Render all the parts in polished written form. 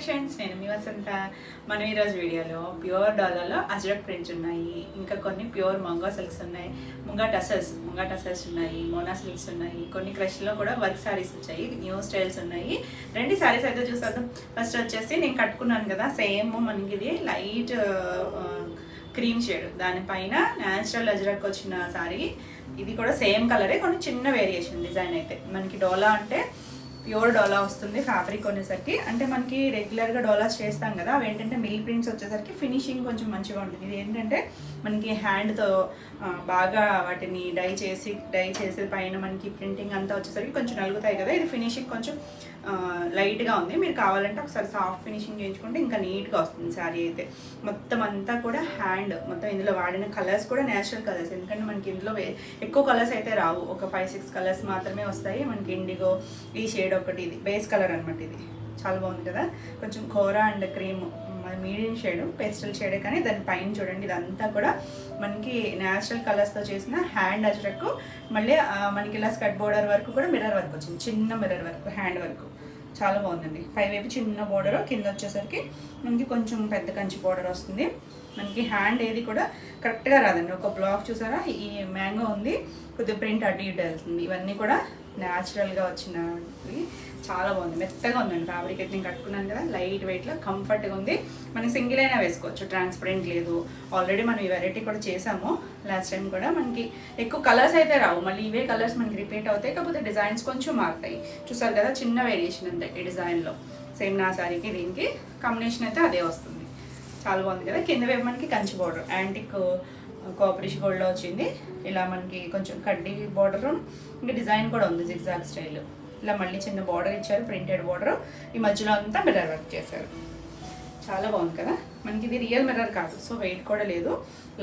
Collections. నేను మీ వసంత. మనం ఈరోజు వీడియోలో ప్యూర్ డాలర్లో అజ్రక్ ప్రింట్స్ ఉన్నాయి, ఇంకా కొన్ని ప్యూర్ మంగా సిల్క్స్ ఉన్నాయి, ముంగా టసల్స్ ఉన్నాయి, మోనా సిల్క్స్ ఉన్నాయి, కొన్ని క్రష్లో కూడా వర్క్ శారీస్ వచ్చాయి, న్యూ స్టైల్స్ ఉన్నాయి. రెండు శారీస్ అయితే చూసేద్దాం. ఫస్ట్ వచ్చేసి నేను కట్టుకున్నాను కదా, సేమ్ మనకి ఇది లైట్ క్రీమ్ షేడ్, దానిపైన న్యాచురల్ అజ్రక్ వచ్చిన శారీ. ఇది కూడా సేమ్ కలరే, కొన్ని చిన్న వేరియేషన్ డిజైన్. అయితే మనకి డోలా అంటే ప్యూర్ డోలా వస్తుంది ఫ్యాబ్రిక్ కొనేసరికి. అంటే మనకి రెగ్యులర్గా డోలాస్ చేస్తాం కదా, అవి ఏంటంటే మిల్ ప్రింట్స్ వచ్చేసరికి ఫినిషింగ్ కొంచెం మంచిగా ఉంటుంది. ఇది ఏంటంటే మనకి హ్యాండ్తో బాగా వాటిని డై చేసి పైన మనకి ప్రింటింగ్ అంతా వచ్చేసరికి కొంచెం నలుగుతాయి కదా. ఇది ఫినిషింగ్ కొంచెం లైట్గా ఉంది. మీరు కావాలంటే ఒకసారి సాఫ్ట్ ఫినిషింగ్ చేయించుకుంటే ఇంకా నీట్గా వస్తుంది శారీ అయితే. మొత్తం అంతా కూడా హ్యాండ్, మొత్తం ఇందులో వాడిన కలర్స్ కూడా నేచురల్ కలర్స్, ఎందుకంటే మనకి ఇందులో ఎక్కువ కలర్స్ అయితే రావు, ఒక 5-6 కలర్స్ మాత్రమే వస్తాయి. మనకి ఇండిగో, ఈ షేడ్ ఒకటి, ఇది బేస్ కలర్ అనమాట. ఇది చాలా బాగుంది కదా, కొంచెం కోరా and cream medium shade, pastel షేడే. కానీ దాని పైన చూడండి, ఇదంతా కూడా మనకి న్యాచురల్ కలర్స్తో చేసిన హ్యాండ్ అజ్రక్. మళ్ళీ మనకి ఇలా స్కర్ట్ బోర్డర్ వరకు కూడా మిర్రర్ వర్క్ వచ్చింది, చిన్న మిర్రర్ వర్క్, హ్యాండ్ వర్క్ చాలా బాగుందండి. పైవైపు చిన్న బోర్డర్, కింద వచ్చేసరికి మనకి కొంచెం పెద్ద కంచి బోర్డర్ వస్తుంది. మనకి హ్యాండ్ ఏది కూడా కరెక్ట్గా రాదండి. ఒక బ్లాక్ చూసారా, ఈ మ్యాంగో ఉంది, కొద్దిగా ప్రింట్ అటు ఇటు వెళ్తుంది. ఇవన్నీ కూడా న్యాచురల్గా వచ్చినవి. చాలా బాగుంది, మెత్తగా ఉందండి ఫ్యాబ్రిక్. అయితే నేను కట్టుకున్నాను కదా, లైట్ వెయిట్లో కంఫర్ట్గా ఉంది. మనకి సింగిల్ అయినా వేసుకోవచ్చు, ట్రాన్స్పరెంట్ లేదు. ఆల్రెడీ మనం ఈ వెరైటీ కూడా చేసాము లాస్ట్ టైం కూడా. మనకి ఎక్కువ కలర్స్ అయితే రావు, మళ్ళీ ఇవే కలర్స్ మనకి రిపీట్ అవుతాయి, కాకపోతే డిజైన్స్ కొంచెం మారుతాయి. చూసారు కదా, చిన్న వేరియేషన్ అంతే ఈ డిజైన్లో. సేమ్ నా శారీకి దీనికి కాంబినేషన్ అయితే అదే వస్తుంది. చాలా బాగుంది కదా. కింద వైపు మనకి కంచి బోర్డర్, యాంటిక్ కాపరిష్ గోల్డ్లో వచ్చింది. ఇలా మనకి కొంచెం కడ్డీ బోర్డర్, ఇంకా డిజైన్ కూడా ఉంది జిగ్జాగ్ స్టైల్. ఇలా మళ్ళీ చిన్న బార్డర్ ఇచ్చారు, ప్రింటెడ్ బార్డర్. ఈ మధ్యలో అంతా మిర్రర్ వర్క్ చేశారు. చాలా బాగుంది కదా. మనకి ఇది రియల్ మిర్రర్ కాదు, సో వెయిట్ కూడా లేదు,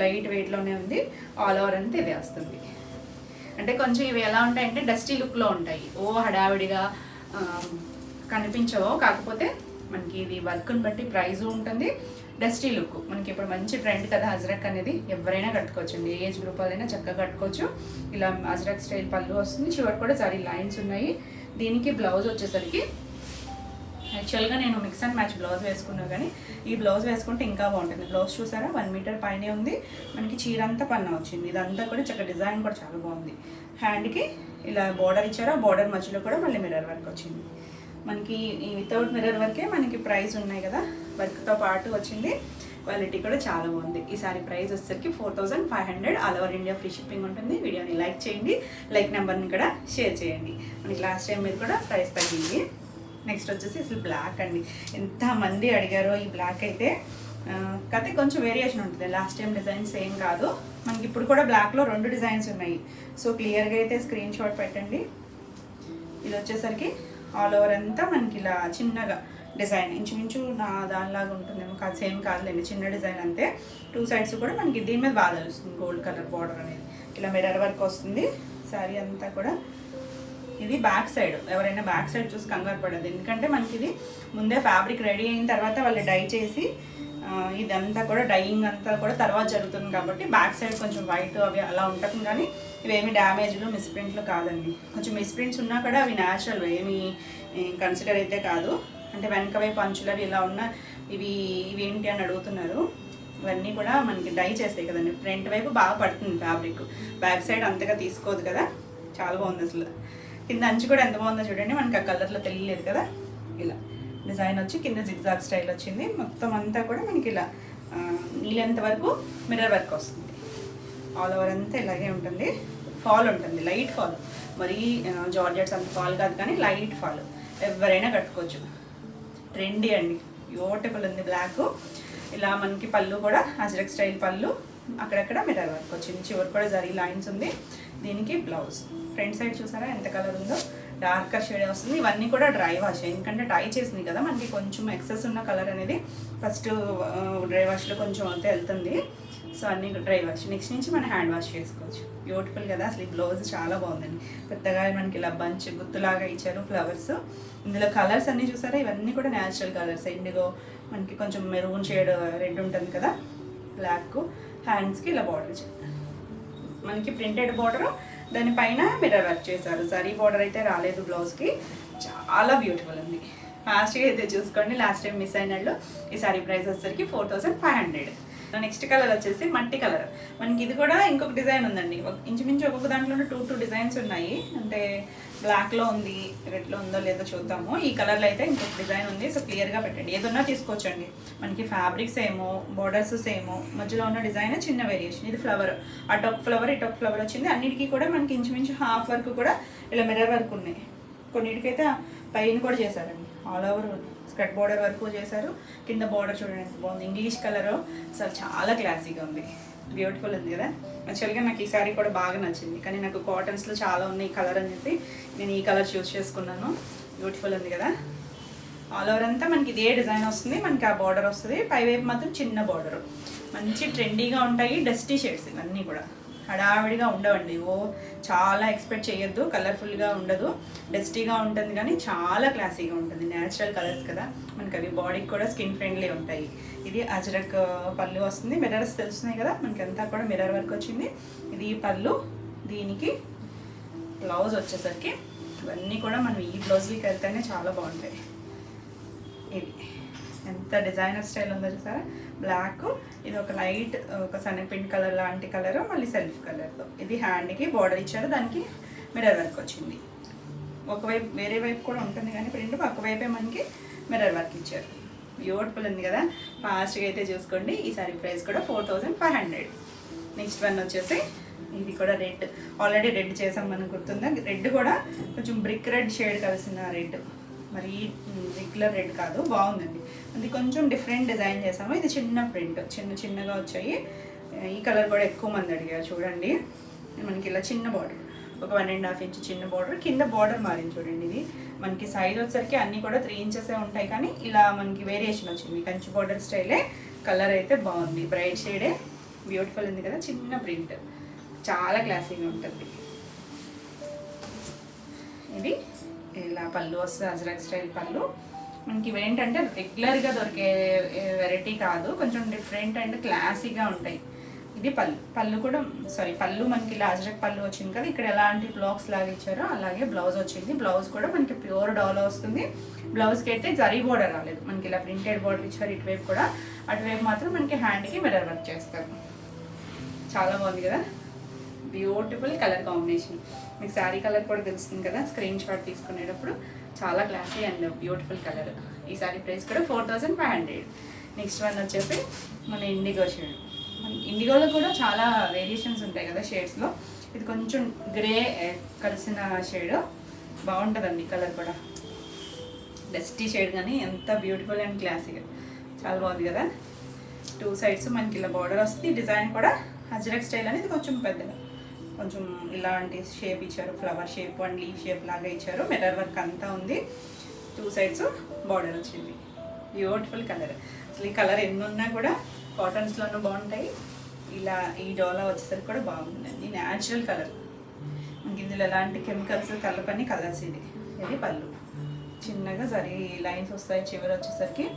లైట్ వెయిట్లోనే ఉంది. ఆల్ ఓవర్ అంతా ఇదే వస్తుంది. అంటే కొంచెం ఇవి ఎలా ఉంటాయంటే డస్టీ లుక్లో ఉంటాయి, హడావిడిగా కనిపించవు. కాకపోతే మనకి ఇది వర్క్ని బట్టి ప్రైజ్ ఉంటుంది, డస్టీ లుక్. మనకి ఇప్పుడు మంచి ట్రెండ్ కదా అజ్రక్ అనేది, ఎవరైనా కట్టుకోవచ్చండి, ఏ ఏజ్ గ్రూప్ వాళ్ళైనా చక్కగా కట్టుకోవచ్చు. ఇలా అజ్రక్ స్టైల్ పళ్ళు వస్తుంది, చివరి కూడా సారీ లైన్స్ ఉన్నాయి. దీనికి బ్లౌజ్ వచ్చేసరికి యాక్చువల్గా నేను మిక్స్ అండ్ మ్యాచ్ బ్లౌజ్ వేసుకున్నా, కానీ ఈ బ్లౌజ్ వేసుకుంటే ఇంకా బాగుంటుంది. బ్లౌజ్ చూసారా, 1 మీటర్ పైనే ఉంది. మనకి చీర అంతా పన్నా వచ్చింది. ఇదంతా కూడా చక్కగా డిజైన్ కూడా చాలా బాగుంది. హ్యాండ్కి ఇలా బార్డర్ ఇచ్చారు, ఆ బార్డర్ మధ్యలో కూడా మళ్ళీ మిర్రర్ వర్క్ వచ్చింది. మనకి ఈ వితౌట్ మిర్రర్ వర్కే మనకి ప్రైస్ ఉన్నాయి కదా, వర్క్తో పాటు వచ్చింది. క్వాలిటీ కూడా చాలా బాగుంది. ఈ సారీ ప్రైస్ వచ్చేసరికి 4500. All over India free shipping ఉంటుంది. వీడియోని లైక్ చేయండి, లైక్ నెంబర్ని కూడా షేర్ చేయండి. మనకి లాస్ట్ టైం మీద కూడా ప్రైస్ తగ్గింది. నెక్స్ట్ వచ్చేసి అసలు బ్లాక్ అండి, ఎంతమంది అడిగారో ఈ బ్లాక్ అయితే. కాకపోతే కొంచెం వేరియేషన్ ఉంటుంది, లాస్ట్ టైం డిజైన్ సేమ్ కాదు. మనకి ఇప్పుడు కూడా బ్లాక్లో 2 డిజైన్స్ ఉన్నాయి, సో క్లియర్గా అయితే స్క్రీన్ షాట్ పెట్టండి. ఇది వచ్చేసరికి ఆల్ ఓవర్ అంతా మనకి ఇలా చిన్నగా డిజైన్, ఇంచుమించు నా దానిలాగా ఉంటుందేమో, కాదు సేమ్ కాదులేండి, చిన్న డిజైన్ అంతే. 2 సైడ్స్ కూడా మనకి దీని మీద బాగా తెలుస్తుంది, గోల్డ్ కలర్ బార్డర్ అనేది. ఇలా మిర్రర్ వర్క్ వస్తుంది శారీ అంతా కూడా. ఇది బ్యాక్ సైడ్, ఎవరైనా బ్యాక్ సైడ్ చూసి కంగారు పడదు, ఎందుకంటే మనకి ఇది ముందే ఫ్యాబ్రిక్ రెడీ అయిన తర్వాత వాళ్ళు డై చేసి, ఇదంతా కూడా డైయింగ్ అంతా కూడా తర్వాత జరుగుతుంది కాబట్టి బ్యాక్ సైడ్ కొంచెం వైట్ అవి అలా ఉంటుంది. కానీ ఇవేమి డ్యామేజ్లు మిస్ప్రింట్లు కాదండి. కొంచెం మిస్ప్రింట్స్ ఉన్నా కూడా అవి న్యాచురల్, ఏమి కన్సిడర్ అయితే కాదు. అంటే వెనక వైపు అంచులు అవి ఇలా ఉన్న ఇవేంటి అని అడుగుతున్నారు. ఇవన్నీ కూడా మనకి డై చేస్తాయి కదండి. ఫ్రంట్ వైపు బాగా పడుతుంది ఫ్యాబ్రిక్, బ్యాక్ సైడ్ అంతగా తీసుకోదు కదా. చాలా బాగుంది అసలు. కింద అంచు కూడా ఎంత బాగుందో చూడండి, మనకి ఆ కలర్లో తెలియలేదు కదా. ఇలా డిజైన్ వచ్చి కింద జిగ్జాగ్ స్టైల్ వచ్చింది. మొత్తం అంతా కూడా మనకి ఇలా నీళ్ళంత వరకు మిర్రర్ వర్క్ వస్తుంది. ఆల్ ఓవర్ అంతా ఇలాగే ఉంటుంది. ఫాల్ ఉంటుంది, లైట్ ఫాల్, మరీ జార్జెట్స్ అంత ఫాల్ కాదు, కానీ లైట్ ఫాల్. ఎవరైనా కట్టుకోవచ్చు, ట్రెండీ అండి, బ్యూటిఫుల్ ఉంది బ్లాక్. ఇలా మనకి పళ్ళు కూడా అజ్రక్ స్టైల్ పళ్ళు, అక్కడక్కడ మిర్రర్ వర్క్ వచ్చింది, చివరి కూడా జరీ లైన్స్ ఉంది. దీనికి బ్లౌజ్ ఫ్రంట్ సైడ్ చూసారా ఎంత కలర్ ఉందో, డార్కర్ షేడ్ వస్తుంది. ఇవన్నీ కూడా డ్రై వాష్, ఎందుకంటే డై చేసింది కదా, మనకి కొంచెం ఎక్సెస్ ఉన్న కలర్ అనేది ఫస్ట్ డ్రై వాష్లో కొంచెం అంతే వెళ్తుంది. సో అన్నీ డ్రై వాష్, నెక్స్ట్ నుంచి మనం హ్యాండ్ వాష్ చేసుకోవచ్చు. బ్యూటిఫుల్ కదా అసలు. ఈ బ్లౌజ్ చాలా బాగుందండి, పెద్దగా మనకి ఇలా బంచ్ గుత్తులాగా ఇచ్చారు ఫ్లవర్స్. ఇందులో కలర్స్ అన్నీ చూసారా, ఇవన్నీ కూడా న్యాచురల్ కలర్స్. ఇండిగో, మనకి కొంచెం మెరూన్ షేడ్ రెడ్ ఉంటుంది కదా, బ్లాక్. హ్యాండ్స్కి ఇలా బార్డర్ ఇచ్చారు, మనకి ప్రింటెడ్ బార్డర్, దానిపైన మిర్రర్ వర్క్ చేశారు. జరీ బార్డర్ అయితే రాలేదు బ్లౌజ్కి. చాలా బ్యూటిఫుల్ ఉంది. ఫాస్ట్గా అయితే చూసుకోండి, లాస్ట్ టైం మిస్ అయినట్లు. ఈ సారీ ప్రైస్ వచ్చేసరికి 4500. నెక్స్ట్ కలర్ వచ్చేసి మట్టి కలర్. మనకి ఇది కూడా ఇంకొక డిజైన్ ఉందండి. ఇంచుమించు ఒక్కొక్క దాంట్లో 2 డిజైన్స్ ఉన్నాయి. అంటే బ్లాక్లో ఉంది, రెడ్లో ఉందో లేదో చూద్దాము. ఈ కలర్లో అయితే ఇంకొక డిజైన్ ఉంది. సో క్లియర్గా పెట్టండి, ఏదన్నా తీసుకోవచ్చండి. మనకి ఫ్యాబ్రిక్ సేమ్, బోర్డర్స్ సేమ్, మధ్యలో ఉన్న డిజైన్ చిన్న వేరియేషన్. ఇది ఫ్లవర్, అటు ఒక ఫ్లవర్ ఇటు ఒక ఫ్లవర్ వచ్చింది. అన్నిటికీ కూడా మనకి ఇంచుమించు హాఫ్ వర్క్ కూడా ఇలా మిర్రర్ వర్క్ ఉన్నాయి. కొన్నిటికైతే పైన కూడా చేశారండి, ఆల్ ఓవర్ స్కర్ట్ బోర్డర్ వరకు చేశారు. కింద బోర్డర్ చూడండి ఎంత బాగుంది, ఇంగ్లీష్ కలరు. అసలు చాలా క్లాసీగా ఉంది, బ్యూటిఫుల్ ఉంది కదా. యాక్చువల్గా నాకు ఈ సారీ కూడా బాగా నచ్చింది, కానీ నాకు కాటన్స్లో చాలా ఉన్నాయి ఈ కలర్ అని చెప్పి నేను ఈ కలర్ చూస్ చేసుకున్నాను. బ్యూటిఫుల్ ఉంది కదా. ఆల్ ఓవర్ అంతా మనకి ఇదే డిజైన్ వస్తుంది, మనకి ఆ బార్డర్ వస్తుంది. పైవైపు మాత్రం చిన్న బార్డరు. మంచి ట్రెండీగా ఉంటాయి డస్టీ షేడ్స్ ఇవన్నీ కూడా. హడావిడిగా ఉండవండి, చాలా ఎక్స్పెక్ట్ చేయొద్దు. కలర్ఫుల్గా ఉండదు, డస్టీగా ఉంటుంది, కానీ చాలా క్లాసీగా ఉంటుంది. న్యాచురల్ కలర్స్ కదా మనకి, అవి బాడీకి కూడా స్కిన్ ఫ్రెండ్లీ ఉంటాయి. ఇది అజ్రక్ పళ్ళు వస్తుంది, మిర్రర్స్ తెలుస్తున్నాయి కదా మనకి, అంతా కూడా మిర్రర్ వర్క్ వచ్చింది. ఇది పళ్ళు, దీనికి బ్లౌజ్ వచ్చేసరికి ఇవన్నీ కూడా మనం ఈ బ్లౌజ్కి వెళ్తేనే చాలా బాగుంటాయి. ఇది ఎంత డిజైనర్ స్టైల్ ఉందో చూసారా. బ్లాక్, ఇది ఒక లైట్ ఒక సన్నపిండి కలర్ లాంటి కలర్, మళ్ళీ సెల్ఫ్ కలర్తో. ఇది హ్యాండ్కి బార్డర్ ఇచ్చారు, దానికి మిర్రర్ వర్క్ వచ్చింది. ఒకవైపు వేరే వైపు కూడా ఉంటుంది, కానీ ప్రింట్ ఒకవైపే మనకి మిర్రర్ వర్క్ ఇచ్చారు. బ్యూటిఫుల్ ఉంది కదా. ఫాస్ట్గా అయితే చూసుకోండి. ఈ సారీ ప్రైస్ కూడా 4500. నెక్స్ట్ వన్ వచ్చేసి ఇది కూడా రెడ్. ఆల్రెడీ రెడ్ చేసాం మనకు గుర్తుందా. రెడ్ కూడా కొంచెం బ్రిక్ రెడ్ షేడ్ కలిసిన రెడ్, మరి రెగ్యులర్ రెడ్ కాదు, బాగుందండి. అది కొంచెం డిఫరెంట్ డిజైన్ చేసాము. ఇది చిన్న ప్రింట్, చిన్నగా వచ్చాయి. ఈ కలర్ కూడా ఎక్కువ మంది అడిగారు. చూడండి మనకి ఇలా చిన్న బార్డర్, ఒక 1.5 ఇంచ్ చిన్న బార్డర్. కింద బార్డర్ మారింది చూడండి. ఇది మనకి సైజ్ వచ్చేసరికి అన్నీ కూడా 3 ఇంచెసే ఉంటాయి, కానీ ఇలా మనకి వేరియేషన్ వచ్చింది. కంచి బార్డర్ స్టైలే. కలర్ అయితే బాగుంది, బ్రైట్ షేడే, బ్యూటిఫుల్ ఉంది కదా. చిన్న ప్రింట్, చాలా క్లాసీగా ఉంటుంది. ఇది ఇలా పళ్ళు వస్తుంది, అజ్రక్ స్టైల్ పళ్ళు. మనకి ఇవేంటంటే రెగ్యులర్గా దొరికే వెరైటీ కాదు, కొంచెం డిఫరెంట్ అండ్ క్లాసీగా ఉంటాయి. ఇది పళ్ళు కూడా పళ్ళు మనకి ఇలా అజ్రక్ పళ్ళు వచ్చింది కదా. ఇక్కడ ఎలాంటి బ్లాక్స్ లాగా ఇచ్చారో అలాగే బ్లౌజ్ వచ్చింది. బ్లౌజ్ కూడా మనకి ప్యూర్ డాలో వస్తుంది. బ్లౌజ్కి అయితే జరీ బోర్డర్ రాలేదు, మనకి ఇలా ప్రింటెడ్ బోర్డర్ ఇచ్చారు. ఇటువైపు కూడా, అటువైపు మాత్రం మనకి హ్యాండ్కి మిర్రర్ వర్క్ చేస్తారు. చాలా బాగుంది కదా, బ్యూటిఫుల్ కలర్ కాంబినేషన్. మీకు శారీ కలర్ కూడా తెలుస్తుంది కదా స్క్రీన్ షాట్ తీసుకునేటప్పుడు. చాలా క్లాసీ అండ్ బ్యూటిఫుల్ కలర్. ఈ సారీ ప్రైస్ కూడా 4500. నెక్స్ట్ వన్ వచ్చేసి మన ఇండిగో షేడ్. ఇండిగోలో కూడా చాలా వేరియేషన్స్ ఉంటాయి కదా షేడ్స్లో. ఇది కొంచెం గ్రే కలిసిన షేడ్, బాగుంటుందండి కలర్ కూడా. డస్టీ షేడ్, కానీ ఎంత బ్యూటిఫుల్ అండ్ క్లాసీగా చాలా బాగుంది కదా. 2 సైడ్స్ మనకి ఇలా బార్డర్ వస్తుంది. డిజైన్ కూడా అజ్రక్ స్టైల్ అనేది కొంచెం పెద్దగా, కొంచెం ఇలాంటి షేప్ ఇచ్చారు, flower shape and leave shape లాగా ఇచ్చారు. మిర్రర్ వర్క్ అంతా ఉంది. 2 సైడ్స్ బార్డర్ వచ్చింది. Beautiful colour. అసలు ఈ కలర్ ఎన్ని ఉన్నా కూడా కాటన్స్లోనూ బాగుంటాయి. ఇలా ఈ డోలా వచ్చేసరికి కూడా బాగుందండి, న్యాచురల్ కలర్. మనకి ఇందులో ఎలాంటి కెమికల్స్ కలపని కలర్స్. ఇది పళ్ళు, చిన్నగా జరీ లైన్స్ వస్తాయి చివరి వచ్చేసరికి.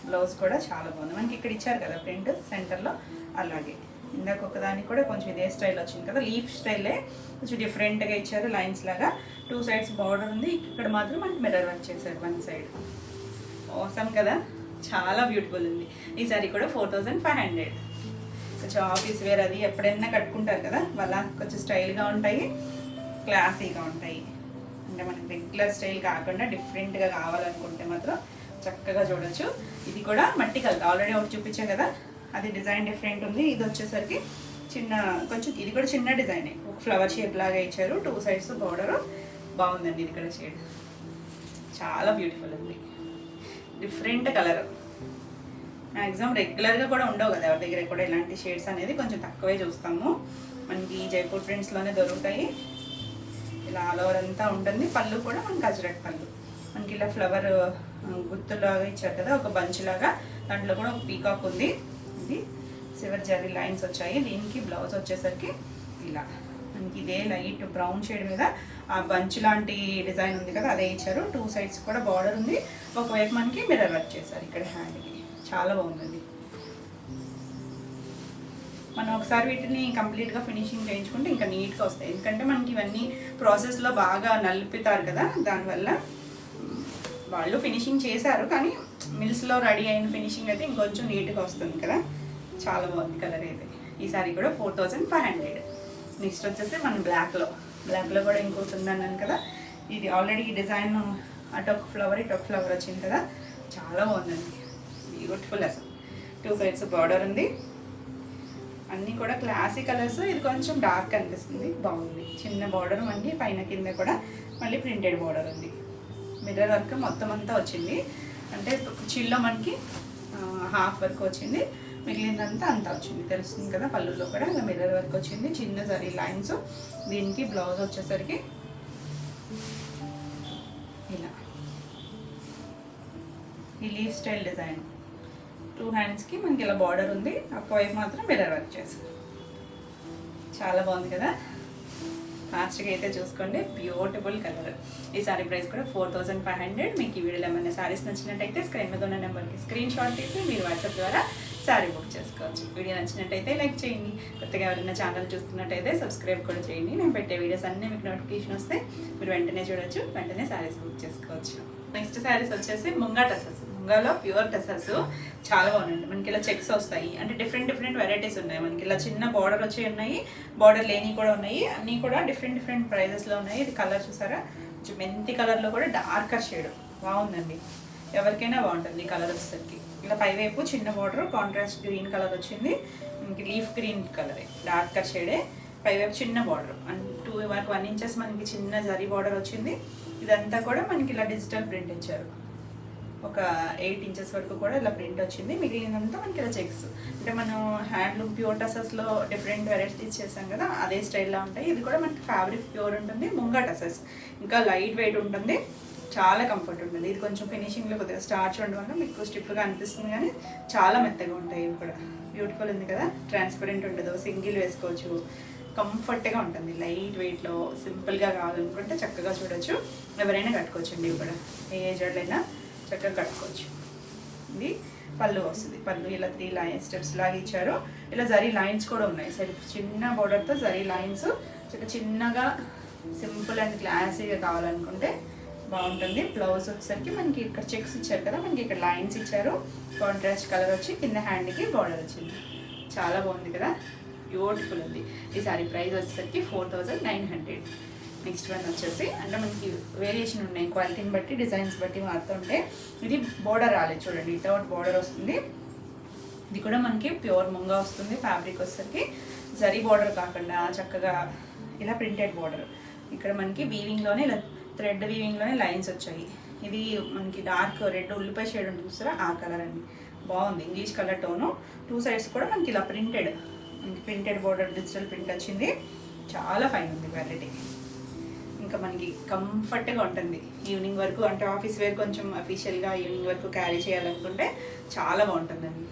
బ్లౌజ్ కూడా చాలా బాగుంది. మనకి ఇక్కడ ఇచ్చారు కదా ప్రింట్ సెంటర్లో, అలాగే ఇందాక ఒకదానికి కూడా కొంచెం ఇదే స్టైల్ వచ్చింది కదా, లీఫ్ స్టైలే కొంచెం డిఫరెంట్గా ఇచ్చారు లైన్స్ లాగా. 2 సైడ్స్ బార్డర్ ఉంది. ఇక్కడ మాత్రం మనకి మిర్రర్ వర్క్ చేశారు 1 సైడ్. అవసరం కదా, చాలా బ్యూటిఫుల్ ఉంది. ఈ సారీ కూడా 4500. కొంచెం ఆఫీస్ వేర్ అది ఎప్పుడైనా కట్టుకుంటారు కదా, వాళ్ళ కొంచెం స్టైల్గా ఉంటాయి, క్లాసీగా ఉంటాయి. అంటే మనకి రెగ్యులర్ స్టైల్ కాకుండా డిఫరెంట్గా కావాలనుకుంటే మాత్రం చక్కగా చూడొచ్చు. ఇది కూడా మట్టి కలర్, ఆల్రెడీ ఒకటి చూపించాం కదా, అది డిజైన్ డిఫరెంట్ ఉంది. ఇది వచ్చేసరికి చిన్న కొంచెం, ఇది కూడా చిన్న డిజైనే, ఒక ఫ్లవర్ షేప్ లాగా ఇచ్చారు. 2 సైడ్స్ బార్డర్ బాగుందండి. ఇది కూడా షేడ్ చాలా బ్యూటిఫుల్ ఉంది, డిఫరెంట్ కలర్. మ్యాక్సిమం రెగ్యులర్గా కూడా ఉండవు కదా ఎవరి దగ్గర కూడా ఇలాంటి షేడ్స్ అనేది, కొంచెం తక్కువే చూస్తాము. మనకి జైపూర్ ప్రింట్స్లోనే దొరుకుతాయి. ఇలా ఆల్ ఓవర్ అంతా ఉంటుంది. పళ్ళు కూడా మనకి అజ్రక్ పళ్ళు, మనకి ఇలా ఫ్లవర్ గుత్తులాగా ఇచ్చారు కదా, ఒక బంచ్ లాగా. దాంట్లో కూడా ఒక పీకాక్ ఉంది. ఇది సివర్ జరీ లైన్స్ వచ్చాయి. దీనికి బ్లౌజ్ వచ్చేసరికి ఇలా మనకి ఇదే లైట్ బ్రౌన్ షేడ్ మీద ఆ బంచ్ లాంటి డిజైన్ ఉంది కదా, అదే ఇచ్చారు. 2 సైడ్స్ కూడా బార్డర్ ఉంది. ఒకవైపు మనకి మిర్రర్ వర్క్ చేశారు ఇక్కడ హ్యాండ్కి. చాలా బాగుందండి. మనం ఒకసారి వీటిని కంప్లీట్గా ఫినిషింగ్ చేయించుకుంటే ఇంకా నీట్గా వస్తాయి. ఎందుకంటే మనకి ఇవన్నీ ప్రాసెస్లో బాగా నలుపుతారు కదా, దానివల్ల వాళ్ళు ఫినిషింగ్ చేశారు, కానీ మిల్స్లో రెడీ అయిన ఫినిషింగ్ అయితే ఇంకొంచెం నీట్గా వస్తుంది కదా. చాలా బాగుంది కలర్ అయితే. ఈ సారీ కూడా 4500. నెక్స్ట్ వచ్చేసి మన బ్లాక్లో కూడా ఇంకోటి ఉందన్నాను కదా, ఇది ఆల్రెడీ ఈ డిజైన్ అటు ఒక ఫ్లవర్ ఇటు ఒక ఫ్లవర్ వచ్చింది కదా, చాలా బాగుందండి, బ్యూటిఫుల్ అసలు. 2 సైడ్స్ బార్డర్ ఉంది, అన్నీ కూడా క్లాసీ కలర్స్. ఇది కొంచెం డార్క్ అనిపిస్తుంది, బాగుంది. చిన్న బార్డర్ మనకి పైన కింద కూడా మళ్ళీ ప్రింటెడ్ బార్డర్ ఉంది. మిర్రర్ వర్క్ మొత్తం అంతా వచ్చింది, అంటే కుర్చీల్లో మనకి హాఫ్ వర్క్ వచ్చింది, మిగిలిందంతా అంతా వచ్చింది. తెలుస్తుంది కదా, పళ్ళులో కూడా ఇలా మిర్రర్ వర్క్ వచ్చింది, చిన్న జరీ లైన్స్. దీనికి బ్లౌజ్ వచ్చేసరికి ఇలా ఈ లీఫ్ స్టైల్ డిజైన్, 2 హ్యాండ్స్కి మనకి ఇలా బార్డర్ ఉంది, ఒకవైపు మాత్రం మిర్రర్ వర్క్ చేశారు. చాలా బాగుంది కదా. ఫాస్ట్గా అయితే చూసుకోండి, బ్యూటిఫుల్ కలర్. ఈ సారీ ప్రైస్ కూడా 4500. మీకు ఈ వీడియోలో ఏమైనా సారీస్ నచ్చినట్టయితే స్క్రీన్ మీద ఉన్న నెంబర్కి స్క్రీన్ షాట్ తీసి మీరు వాట్సాప్ ద్వారా సారీ బుక్ చేసుకోవచ్చు. వీడియో నచ్చినట్టయితే లైక్ చేయండి, కొత్తగా ఎవరైనా ఛానల్ చూస్తున్నట్టయితే సబ్స్క్రైబ్ కూడా చేయండి. నేను పెట్టే వీడియోస్ అన్నీ మీకు నోటిఫికేషన్ వస్తే మీరు వెంటనే చూడొచ్చు, వెంటనే సారీస్ బుక్ చేసుకోవచ్చు. నెక్స్ట్ సారీస్ వచ్చేసి ముంగా టసర్స్. ముంగాలో ప్యూర్ టసర్స్ చాలా బాగున్నాయి. మనకి ఇలా చెక్స్ వస్తాయి, అంటే డిఫరెంట్ వెరైటీస్ ఉన్నాయి. మనకి ఇలా చిన్న బార్డర్ వచ్చి ఉన్నాయి, బార్డర్ లేని కూడా ఉన్నాయి, అన్నీ కూడా డిఫరెంట్ ప్రైజెస్లో ఉన్నాయి. ఇది కలర్ చూసారా, కొంచెం మెంతి కలర్లో కూడా డార్కర్ షేడ్, బాగుందండి. ఎవరికైనా బాగుంటుంది ఈ కలర్ వచ్చేసరికి. ఇలా పైవైపు చిన్న బార్డర్ కాంట్రాస్ట్ గ్రీన్ కలర్ వచ్చింది, మనకి లీఫ్ గ్రీన్ కలరే, డార్కర్ షేడే. పైవైపు చిన్న బార్డర్ 1 ఇంచెస్ మనకి చిన్న జరీ బార్డర్ వచ్చింది. ఇదంతా కూడా మనకి ఇలా డిజిటల్ ప్రింట్ ఇచ్చారు, ఒక 8 ఇంచెస్ వరకు కూడా ఇలా ప్రింట్ వచ్చింది. మిగిలినంతా మనకి ఇలా చెక్స్, అంటే మనం హ్యాండ్లూమ్ ప్యూర్ టసర్స్లో డిఫరెంట్ వెరైటీస్ చేసాం కదా, అదే స్టైల్లో ఉంటాయి. ఇది కూడా మనకి ఫ్యాబ్రిక్ ప్యూర్ ఉంటుంది, ముంగా టసర్స్. ఇంకా లైట్ వెయిట్ ఉంటుంది, చాలా కంఫర్ట్ ఉంటుంది. ఇది కొంచెం ఫినిషింగ్లో కొద్దిగా స్టార్చ్ ఉండడం వల్ల మీకు స్టిఫ్గా అనిపిస్తుంది, కానీ చాలా మెత్తగా ఉంటాయి. ఇవి కూడా బ్యూటిఫుల్ ఉంది కదా, ట్రాన్స్పరెంట్ ఉండదు, సింగిల్ వేసుకోవచ్చు, కంఫర్ట్గా ఉంటుంది. లైట్ వెయిట్లో సింపుల్గా కావాలనుకుంటే చక్కగా చూడొచ్చు, ఎవరైనా కట్టుకోవచ్చండి. ఇవి కూడా ఏ ఏజ్ వాళ్ళైనా చక్కగా కట్టుకోవచ్చు. ఇది పళ్ళు వస్తుంది, పళ్ళు ఇలా 3 లైన్ స్టెప్స్ లాగా ఇచ్చారు. ఇలా జరీ లైన్స్ కూడా ఉన్నాయి, సెల్ఫ్ చిన్న బోర్డర్తో జరీ లైన్స్. చిన్నగా సింపుల్ అండ్ క్లాసీగా కావాలనుకుంటే బాగుంటుంది. బ్లౌజ్ వచ్చేసరికి మనకి ఇక్కడ చెక్స్ ఇచ్చారు కదా, మనకి ఇక్కడ లైన్స్ ఇచ్చారు, కాంట్రాస్ట్ కలర్ వచ్చి కింద హ్యాండ్కి బార్డర్ వచ్చింది. చాలా బాగుంది కదా, బ్యూటిఫుల్ ఉంది. ఈ సారీ ప్రైస్ వచ్చేసరికి 4900. నెక్స్ట్ వన్ వచ్చేసి, అంటే మనకి వేరియేషన్ ఉన్నాయి, క్వాలిటీని బట్టి డిజైన్స్ బట్టి మారుతుంటే. ఇది బోర్డర్ రాలేదు చూడండి, వితౌట్ బోర్డర్ వస్తుంది. ఇది కూడా మనకి ప్యూర్ ముంగా వస్తుంది. ఫ్యాబ్రిక్ వచ్చేసరికి జరీ బోర్డర్ కాకుండా చక్కగా ఇలా ప్రింటెడ్ బోర్డర్. ఇక్కడ మనకి వీవింగ్లోనే ఇలా థ్రెడ్ వీవింగ్లోనే లైన్స్ వచ్చాయి. ఇది మనకి డార్క్ రెడ్ ఉల్లిపాయ షేడ్ ఉంటుంది చూస్తారా, ఆ కలర్ అండి, బాగుంది. English colour tone. 2 సైడ్స్ కూడా మనకి ఇలా ప్రింటెడ్ బోర్డర్ డిజిటల్ ప్రింట్ వచ్చింది. చాలా ఫైన్ ఉంది క్వాలిటీ. ఇంకా మనకి కంఫర్ట్గా ఉంటుంది ఈవినింగ్ వరకు, అంటే ఆఫీస్ వేర్ కొంచెం అఫీషియల్గా ఈవినింగ్ వరకు క్యారీ చేయాలనుకుంటే చాలా బాగుంటుందండి.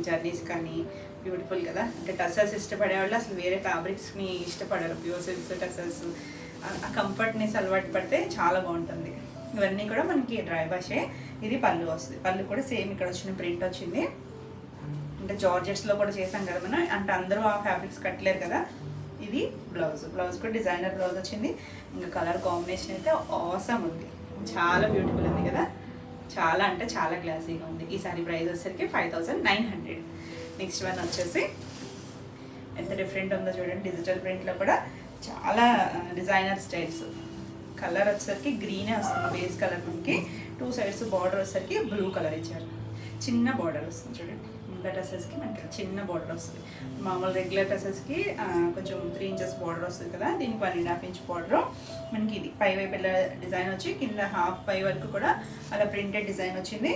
జర్నీస్ కానీ బ్యూటిఫుల్ కదా. అంటే టసర్స్ ఇష్టపడే వాళ్ళు అసలు వేరే ఫ్యాబ్రిక్స్ని ఇష్టపడరు, ప్యూర్ సిల్క్స్ టసర్స్. ఆ కంఫర్ట్నెస్ అలవాటు పడితే చాలా బాగుంటుంది. ఇవన్నీ కూడా మనకి డ్రై వాషే. ఇది పళ్ళు వస్తుంది, పళ్ళు కూడా సేమ్ ఇక్కడ వచ్చిన ప్రింట్ వచ్చింది. అంటే జార్జెట్స్లో కూడా చేసాం కదా మనం, అంటే అందరూ ఆ ఫ్యాబ్రిక్స్ కట్టలేరు కదా. ఇది బ్లౌజ్ కూడా డిజైనర్ బ్లౌజ్ వచ్చింది. ఇంకా కలర్ కాంబినేషన్ అయితే ఆసమ్ ఉంది, చాలా బ్యూటిఫుల్ ఉంది కదా, చాలా అంటే చాలా క్లాసీగా ఉంది. ఈ సారీ ప్రైస్ వచ్చేసరికి 5900. నెక్స్ట్ వన్ వచ్చేసి ఎంత డిఫరెంట్ ఉందో చూడండి, డిజిటల్ ప్రింట్లో కూడా చాలా డిజైనర్ స్టైల్స్. కలర్ వచ్చేసరికి గ్రీనే వస్తుంది, బేస్ కలర్. మనకి 2 సైడ్స్ బార్డర్ వచ్చేసరికి బ్లూ కలర్ ఇచ్చారు, చిన్న బార్డర్ వస్తుంది చూడండి. ముంగ డ్రెస్సెస్కి మనకి చిన్న బార్డర్ వస్తుంది. మామూలు రెగ్యులర్ డ్రెస్సెస్కి కొంచెం 3 ఇంచెస్ బార్డర్ వస్తుంది కదా, దీనికి 1.5 ఇంచ్ బార్డర్. మనకి ఇది పై వైపు డిజైన్ వచ్చి కింద హాఫ్ పై వరకు కూడా అలా ప్రింటెడ్ డిజైన్ వచ్చింది.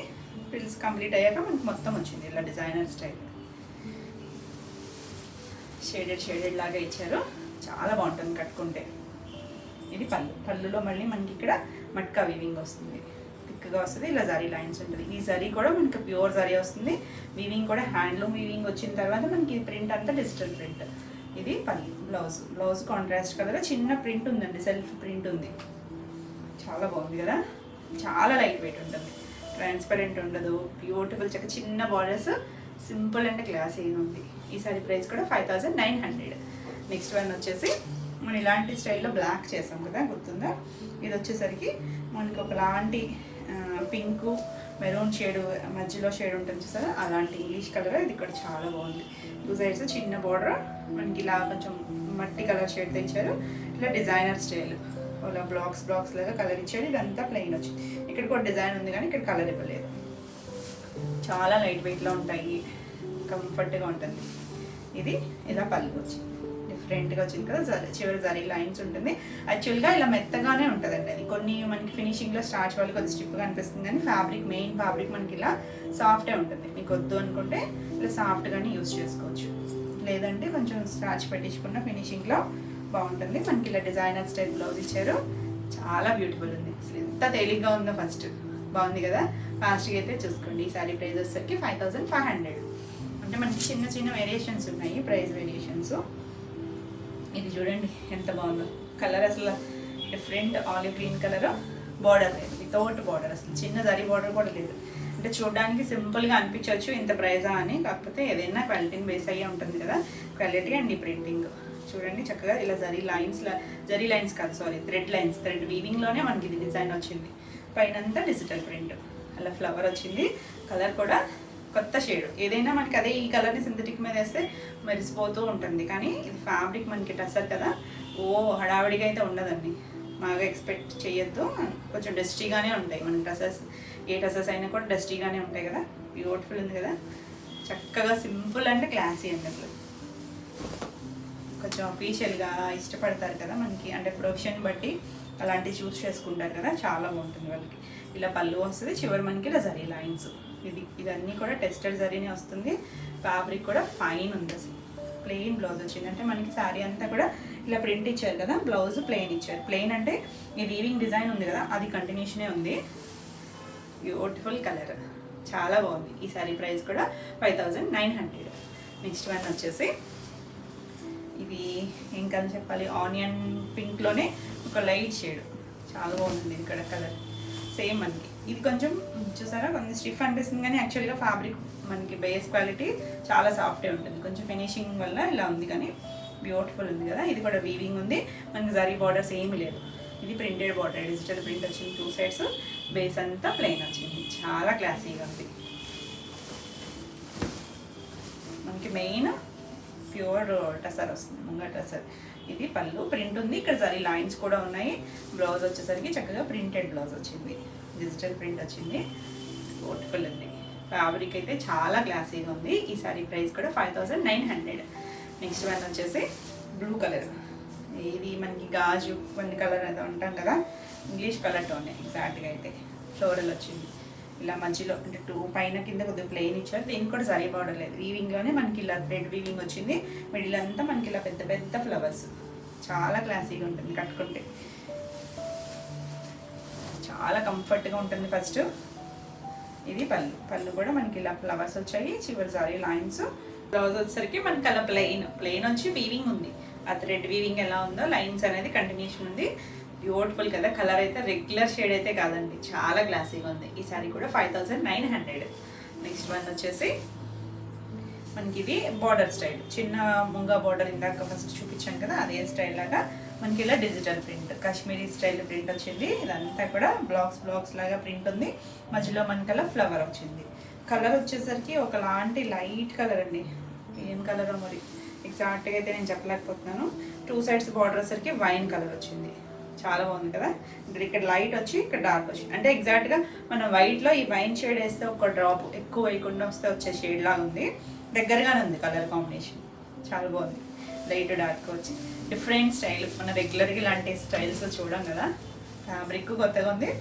ఫ్రిల్స్ కంప్లీట్ అయ్యాక మనకి మొత్తం వచ్చింది ఇలా డిజైనర్ స్టైల్. షేడెడ్ లాగా ఇచ్చారు, చాలా బాగుంటుంది కట్టుకుంటే. ఇది పళ్ళులో మళ్ళీ మనకి ఇక్కడ మట్కా వీవింగ్ వస్తుంది, థిక్గా వస్తుంది. ఇలా జరీ లైన్స్ ఉంటుంది. ఈ జరీ కూడా మనకి ప్యూర్ జరీ వస్తుంది. వీవింగ్ కూడా హ్యాండ్లూమ్ వీవింగ్ వచ్చిన తర్వాత మనకి ప్రింట్ అంతా డిజిటల్ ప్రింట్. ఇది పళ్ళు. బ్లౌజ్ కాంట్రాస్ట్ కలర్ చిన్న ప్రింట్ ఉందండి, సెల్ఫ్ ప్రింట్ ఉంది. చాలా బాగుంది కదా, చాలా లైట్ వెయిట్ ఉంటుంది, ట్రాన్స్పరెంట్ ఉండదు, బ్యూటిఫుల్. చిన్న బార్డర్స్, సింపుల్ అండ్ క్లాసీగా ఉంది. ఈ సారీ ప్రైస్ కూడా 5900. నెక్స్ట్ వన్ వచ్చేసి మనం ఇలాంటి స్టైల్లో బ్లాక్ చేసాం కదా, గుర్తుందా? ఇది వచ్చేసరికి మనకి ఒకలాంటి పింకు మెరూన్ షేడ్ మధ్యలో షేడ్ ఉంటుంది చూసారా, అలాంటి ఇంగ్లీష్ కలర్. ఇది కూడా చాలా బాగుంది. 2 సైడ్స్ చిన్న బోర్డర్, మనకి ఇలా కొంచెం మట్టి కలర్ షేడ్ తెచ్చారు. ఇలా డిజైనర్ స్టైల్, ఇలా బ్లాక్స్ లాగా కలర్ ఇచ్చాడు. ఇదంతా ప్లెయిన్ వచ్చింది. ఇక్కడ కూడా డిజైన్ ఉంది కానీ ఇక్కడ కలర్ ఇవ్వలేదు. చాలా లైట్ వెయిట్లో ఉంటాయి, కంఫర్ట్గా ఉంటుంది. ఇది ఇలా పళ్ళు వచ్చింది, డిఫరెంట్గా వచ్చింది కదా, చివరి జరీ లైన్స్ ఉంటుంది. యాక్చువల్గా ఇలా మెత్తగానే ఉంటుందండి. అది కొన్ని మనకి ఫినిషింగ్లో స్టార్చ్ వాళ్ళు కొద్ది స్టిప్గా అనిపిస్తుంది కానీ మెయిన్ ఫ్యాబ్రిక్ మనకి ఇలా సాఫ్టే ఉంటుంది. మీకు వద్దు అనుకుంటే ఇలా సాఫ్ట్గానే యూజ్ చేసుకోవచ్చు, లేదంటే కొంచెం స్టార్చ్ పెట్టించుకున్న ఫినిషింగ్లో బాగుంటుంది. మనకి ఇలా డిజైనర్ స్టైల్ బ్లౌజ్ ఇచ్చారు, చాలా బ్యూటిఫుల్ ఉంది. అసలు ఎంత తేలిగ్గా ఉందో, ఫస్ట్ బాగుంది కదా. ఫాస్ట్గా అయితే చూసుకోండి. ఈ సారీ ప్రైస్ వచ్చేసరికి 5500. అంటే మనకి చిన్న వేరియేషన్స్ ఉన్నాయి, ప్రైస్ వేరియేషన్స్. ఇది చూడండి ఎంత బాగుందో కలర్, అసలు different olive green colour. Border లేదు, వితౌట్ బార్డర్, అసలు చిన్న జరీ బార్డర్ కూడా లేదు. అంటే చూడడానికి సింపుల్గా అనిపించవచ్చు ఇంత ప్రైజా అని, కాకపోతే ఏదైనా క్వాలిటీని బేస్ అయ్యే ఉంటుంది కదా. క్వాలిటీ అండ్ ఈ ప్రింటింగ్ చూడండి చక్కగా ఇలా జరీ లైన్స్ కాదు సారీ థ్రెడ్ వీవింగ్లోనే మనకి ఇది డిజైన్ వచ్చింది. పైనంతా డిజిటల్ ప్రింట్, అలా ఫ్లవర్ వచ్చింది. కలర్ కూడా కొత్త షేడ్. ఏదైనా మనకి అదే ఈ కలర్ని సింథటిక్ మీద వేస్తే మెరిసిపోతూ ఉంటుంది, కానీ ఇది ఫ్యాబ్రిక్ మనకి టసర్ కదా, హడావిడిగా అయితే ఉండదండి. బాగా ఎక్స్పెక్ట్ చేయొద్దు, కొంచెం డస్టీగానే ఉంటాయి మన టసర్స్. ఏ టసర్స్ అయినా కూడా డస్టీగానే ఉంటాయి కదా. బ్యూటిఫుల్ ఉంది కదా, చక్కగా సింపుల్ అంటే క్లాసీ అండి. అసలు కొంచెం అఫీషియల్గా ఇష్టపడతారు కదా మనకి, అంటే ప్రొఫెషన్ బట్టి అలాంటివి చూస్ చేసుకుంటారు కదా, చాలా బాగుంటుంది వాళ్ళకి. ఇలా పళ్ళు వస్తుంది, చివరి మనకి ఇలా జరీ లైన్స్. ఇదన్నీ కూడా టెస్టెడ్ జరీనే వస్తుంది. ఫ్యాబ్రిక్ కూడా ఫైన్ ఉంది. అసలు ప్లెయిన్ బ్లౌజ్ వచ్చింది. అంటే మనకి శారీ అంతా కూడా ఇలా ప్రింట్ ఇచ్చారు కదా, బ్లౌజ్ ప్లెయిన్ ఇచ్చారు. ప్లెయిన్ అంటే ఈ వీవింగ్ డిజైన్ ఉంది కదా, అది కంటిన్యూషనే ఉంది. బ్యూటిఫుల్ కలర్, చాలా బాగుంది. ఈ శారీ ప్రైస్ కూడా 5900. నెక్స్ట్ వన్ వచ్చేసి ఇది ఇంకా చెప్పాలి, ఆనియన్ పింక్లోనే ఒక లైట్ షేడ్, చాలా బాగుంది ఇక్కడ కలర్. సేమ్ మనకి ఇది కొంచెం చూసారా, కొంచెం స్టిఫ్ అనిపిస్తుంది కానీ యాక్చువల్గా ఫ్యాబ్రిక్ మనకి బేస్ క్వాలిటీ చాలా సాఫ్ట్గా ఉంటుంది. కొంచెం ఫినిషింగ్ వల్ల ఇలా ఉంది కానీ బ్యూటిఫుల్ ఉంది కదా. ఇది కూడా వీవింగ్ ఉంది, మనకి జరీ బార్డర్స్ ఏమీ లేదు. ఇది ప్రింటెడ్ బార్డర్, డిజిటల్ ప్రింట్ వచ్చింది. 2 సైడ్స్, బేస్ అంతా ప్లెయిన్ వచ్చింది. చాలా క్లాసీగా ఉంది. మనకి మెయిన్ ప్యూర్ టసర్ వస్తుంది, ముంగా టసర్. ఇది పళ్ళు ప్రింట్ ఉంది, ఇక్కడ జరీ లైన్స్ కూడా ఉన్నాయి. బ్లౌజ్ వచ్చేసరికి చక్కగా ప్రింటెడ్ బ్లౌజ్ వచ్చింది, డిజిటల్ ప్రింట్ వచ్చింది. బ్యూటిఫుల్ ఉంది. ఫ్యాబ్రిక్ అయితే చాలా క్లాసీగా ఉంది. ఈ సారీ ప్రైస్ కూడా 5900. నెక్స్ట్ వన్ వచ్చేసి బ్లూ కలర్. ఇది మనకి గాజు కొన్ని కలర్ అది ఉంటాం కదా, ఇంగ్లీష్ కలర్ టోన్ ఎగ్జాక్ట్గా. అయితే ఫ్లోరల్ వచ్చింది ఇలా మధ్యలో, అంటే 2 పైన కింద కొద్దిగా ప్లెయిన్ ఇచ్చారు. దీనికి కూడా జరీ బార్డర్ లేదు, వీవింగ్లోనే మనకి ఇలా థ్రెడ్ వీవింగ్ వచ్చింది. మిడిల్ అంతా మనకి ఇలా పెద్ద పెద్ద ఫ్లవర్స్, చాలా క్లాసీగా ఉంటుంది. కట్టుకుంటే చాలా కంఫర్ట్గా ఉంటుంది. ఫస్ట్ ఇది పళ్ళు కూడా మనకి ఇలా ఫ్లవర్స్ వచ్చాయి, చివరి జరీ లైన్స్. బ్లౌజ్ వచ్చేసరికి మనకి అలా ప్లెయిన్ వచ్చి వీవింగ్ ఉంది. ఆ థ్రెడ్ వీవింగ్ ఎలా ఉందో లైన్స్ అనేది కంటిన్యూషన్ ఉంది. బ్యూటిఫుల్ కదా. కలర్ అయితే రెగ్యులర్ షేడ్ అయితే కాదండి, చాలా క్లాసీగా ఉంది. ఈ సారీ కూడా 5900. నెక్స్ట్ వన్ వచ్చేసి మనకి ఇది బార్డర్ స్టైల్, చిన్న ముంగా బార్డర్ ఇందాక ఫస్ట్ చూపించాను కదా, అదే స్టైల్ లాగా మనకి ఇలా digital print, Kashmiri style print వచ్చింది. ఇదంతా కూడా బ్లాక్స్ లాగా ప్రింట్ ఉంది. మధ్యలో మనకల్లా ఫ్లవర్ వచ్చింది. కలర్ వచ్చేసరికి ఒకలాంటి లైట్ కలర్ అండి, ఏం కలర్ మరి ఎగ్జాక్ట్గా అయితే నేను చెప్పలేకపోతున్నాను. 2 సైడ్స్ బార్డర్ వచ్చేసరికి వైన్ కలర్ వచ్చింది. చాలా బాగుంది కదా. ఇక్కడ లైట్ వచ్చి ఇక్కడ డార్క్ వచ్చింది. అంటే ఎగ్జాక్ట్గా మనం వైట్లో ఈ వైన్ షేడ్ వేస్తే ఒక డ్రాప్ ఎక్కువ వేయకుండా వస్తే వచ్చే షేడ్ లాగా ఉంది. దగ్గరగానే ఉంది కలర్ కాంబినేషన్, చాలా బాగుంది. లైట్ డార్క్ వచ్చి డిఫరెంట్ స్టైల్. మన రెగ్యులర్గా ఇలాంటి స్టైల్స్ చూడం కదా. ఫ్యాబ్రిక్ కొత్తగా ఉంది.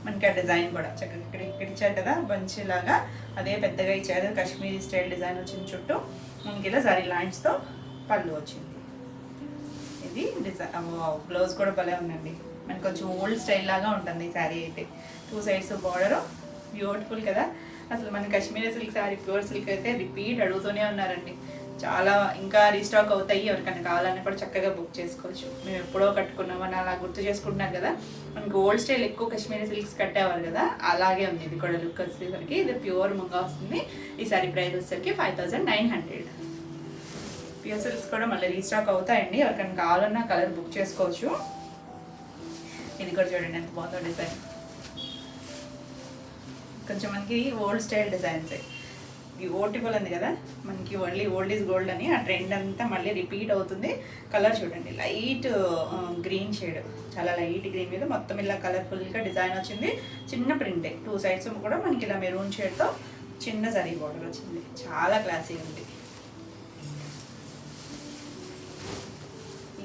మనకి ఆ డిజైన్ కూడా చక్కగా ఇక్కడ ఇచ్చారు కదా, బంచ్ లాగా అదే పెద్దగా ఇచ్చారు. కాశ్మీరీ స్టైల్ డిజైన్ వచ్చింది. చుట్టూ మనకి ఇలా జరీ లైన్స్తో పళ్ళు వచ్చింది. ఇది డిజైన్ బ్లౌజ్ కూడా భలే ఉందండి. మనకి కొంచెం ఓల్డ్ స్టైల్ లాగా ఉంటుంది ఈ శారీ అయితే. 2 సైడ్స్ బార్డర్ బ్యూటిఫుల్ కదా. అసలు మన Kashmiri silk sari, pure silk అయితే రిపీట్ అడుగుతూనే ఉన్నారండి. చాలా ఇంకా రీస్టాక్ అవుతాయి. ఎవరికైనా కావాలన్నా కూడా చక్కగా బుక్ చేసుకోవచ్చు. మేము ఎప్పుడో కట్టుకున్నామని అలా గుర్తు చేసుకుంటున్నారు కదా. మనకి ఓల్డ్ స్టైల్ ఎక్కువ కాశ్మీరీ సిల్క్స్ కట్టేవారు కదా, అలాగే ఉంది. ఇది కూడా లుక్ వచ్చేసరికి ఇది ప్యూర్ ముంగా వస్తుంది. ఈ సారీ ప్రైస్ వచ్చేసరికి 5900. ప్యూర్ సిల్క్స్ కూడా మళ్ళీ రీస్టాక్ అవుతాయండి, ఎవరికైనా కావాలన్నా కలర్ బుక్ చేసుకోవచ్చు. ఇది కూడా చూడండి ఎంత బాగుందో డిజైన్, కొంచెం మనకి ఓల్డ్ స్టైల్ డిజైన్సే. బ్యూటిఫుల్ ఉంది కదా, మనకి ఓన్లీ ఓల్డ్ ఈజ్ గోల్డ్ అని ఆ ట్రెండ్ అంతా మళ్ళీ రిపీట్ అవుతుంది. కలర్ చూడండి లైట్ గ్రీన్ షేడ్, చాలా లైట్ గ్రీన్ మీద మొత్తం ఇలా కలర్ఫుల్గా డిజైన్ వచ్చింది. చిన్న ప్రింటే, 2 సైడ్స్ కూడా మనకి ఇలా మెరూన్ షేడ్తో చిన్న జరీ బోర్డర్ వచ్చింది, చాలా క్లాసీ ఉంది.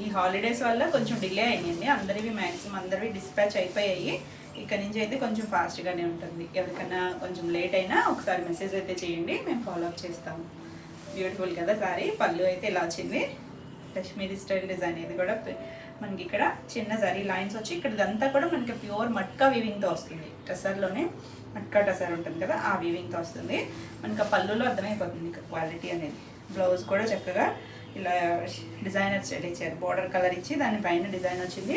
ఈ హాలిడేస్ వల్ల కొంచెం డిలే అయ్యింది, అందరివి మ్యాక్సిమం అందరివి డిస్పాచ్ అయిపోయాయి. ఇక్కడ నుంచి అయితే కొంచెం ఫాస్ట్గానే ఉంటుంది. ఎవరికైనా కొంచెం లేట్ అయినా ఒకసారి మెసేజ్ అయితే చేయండి, మేము ఫాలోఅప్ చేస్తాము. బ్యూటిఫుల్ కదా సారీ. పళ్ళు అయితే ఇలా వచ్చింది, కాశ్మీరీ స్టైల్ డిజైన్. ఇది కూడా మనకి ఇక్కడ చిన్న జరీ లైన్స్ వచ్చి ఇక్కడ ఇదంతా కూడా మనకి ప్యూర్ మట్కా వీవింగ్తో వస్తుంది. టసర్లోనే మట్కా టసర్ ఉంటుంది కదా, ఆ వీవింగ్తో వస్తుంది. మనకి ఆ పళ్ళులో అర్థమైపోతుంది క్వాలిటీ అనేది. బ్లౌజ్ కూడా చక్కగా ఇలా డిజైనర్ స్టైల్ ఇచ్చారు, బోర్డర్ కలర్ ఇచ్చి దానిపైన డిజైన్ వచ్చింది.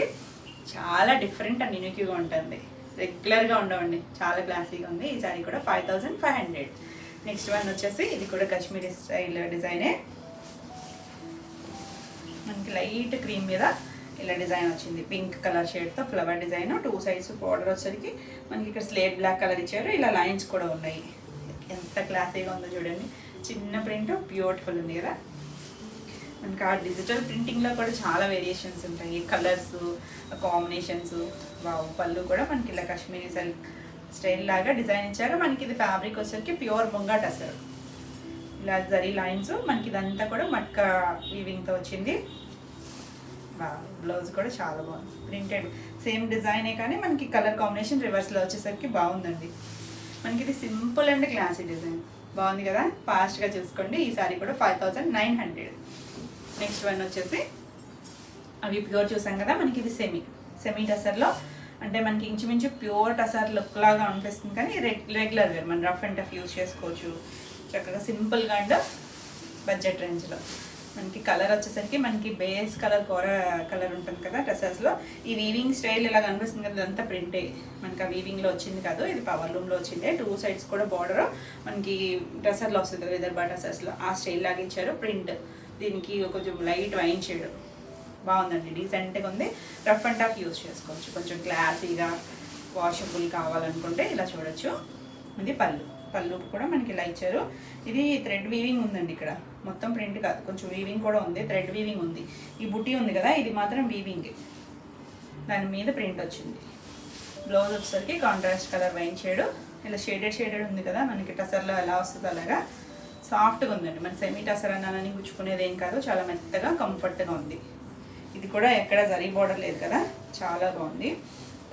చాలా డిఫరెంట్ అండ్ యూనిక్గా ఉంటుంది, రెగ్యులర్గా ఉండవండి, చాలా క్లాసీగా ఉంది. ఈ సారీ కూడా 5500. నెక్స్ట్ వన్ వచ్చేసి ఇది కూడా కాశ్మీరీ స్టైల్ డిజైనే, మనకి లైట్ క్రీమ్ మీద ఇలా డిజైన్ వచ్చింది, పింక్ కలర్ షేడ్తో ఫ్లవర్ డిజైన్. 2 సైడ్స్ బార్డర్ వచ్చేసరికి మనకి ఇక్కడ స్లేట్ బ్లాక్ కలర్ ఇచ్చారు, ఇలా లైన్స్ కూడా ఉన్నాయి. ఎంత క్లాసీగా ఉందో చూడండి, చిన్న ప్రింట్ బ్యూటిఫుల్ ఉంది కదా. మనకి ఆ డిజిటల్ ప్రింటింగ్లో కూడా చాలా వేరియేషన్స్ ఉంటాయి, కలర్స్ కాంబినేషన్స్. వావ్, పళ్ళు కూడా మనకి ఇలా కాశ్మీరీ సిల్క్ స్టైల్ లాగా డిజైన్ ఇచ్చారు. మనకి ఇది ఫ్యాబ్రిక్ వచ్చేసరికి ప్యూర్ ముంగా టసర్, ఇలా జరీ లైన్స్. మనకి ఇదంతా కూడా మట్కా వీవింగ్తో వచ్చింది. బ్లౌజ్ కూడా చాలా బాగుంది, ప్రింటెడ్ సేమ్ డిజైనే కానీ మనకి కలర్ కాంబినేషన్ రివర్స్లో వచ్చేసరికి బాగుందండి. మనకి ఇది సింపుల్ అండ్ క్లాసీ డిజైన్, బాగుంది కదా. ఫాస్ట్గా చూసుకోండి. ఈ సారీ కూడా 5900. నెక్స్ట్ వన్ వచ్చేసి అవి ప్యూర్ చూసాం కదా, మనకి ఇది సెమీ టసర్లో, అంటే మనకి ఇంచుమించు ప్యూర్ టసర్ లుక్ లాగా అనిపిస్తుంది కానీ రెగ్యులర్ వేర్ మనం రఫ్ అండ్ టఫ్ యూజ్ చేసుకోవచ్చు చక్కగా, సింపుల్గా అండ్ బడ్జెట్ రేంజ్లో. మనకి కలర్ వచ్చేసరికి మనకి బేస్ కలర్ కూర కలర్ ఉంటుంది కదా టసర్స్లో. ఈ వీవింగ్ స్టైల్ ఇలా కనిపిస్తుంది కదా, ఇదంతా ప్రింటే, మనకి ఆ వీవింగ్లో వచ్చింది కాదు, ఇది పవర్ లూమ్లో వచ్చింది. 2 సైడ్స్ కూడా బార్డర్ మనకి టసర్లో వస్తుంది కదా, విదర్భా టసర్స్లో ఆ స్టైల్ లాగా ఇచ్చారు. ప్రింట్ దీనికి కొంచెం లైట్ వైన్ షేడ్, బాగుందండి, డీసెంట్గా ఉంది. రఫ్ అండ్ టఫ్ యూజ్ చేసుకోవచ్చు, కొంచెం క్లాసీగా వాషబుల్ కావాలనుకుంటే ఇలా చూడొచ్చు. ఇది పళ్ళు కూడా మనకి ఇలా ఇచ్చారు. ఇది థ్రెడ్ వీవింగ్ ఉందండి, ఇక్కడ మొత్తం ప్రింట్ కాదు, కొంచెం వీవింగ్ కూడా ఉంది, థ్రెడ్ వీవింగ్ ఉంది. ఈ బుటీ ఉంది కదా, ఇది మాత్రం వీవింగ్, దాని మీద ప్రింట్ వచ్చింది. బ్లౌజ్ వచ్చేసరికి కాంట్రాస్ట్ కలర్ వైన్ షేడ్, ఇలా షేడెడ్ ఉంది కదా, మనకి టసర్లో ఎలా వస్తుందో అలాగా సాఫ్ట్గా ఉందండి. మన సెమీ టసర్ అన్నానని గుచ్చుకునేది ఏం కాదు, చాలా మెత్తగా కంఫర్ట్గా ఉంది. ఇది కూడా ఎక్కడ జరీ బార్డర్ లేదు కదా, చాలా బాగుంది.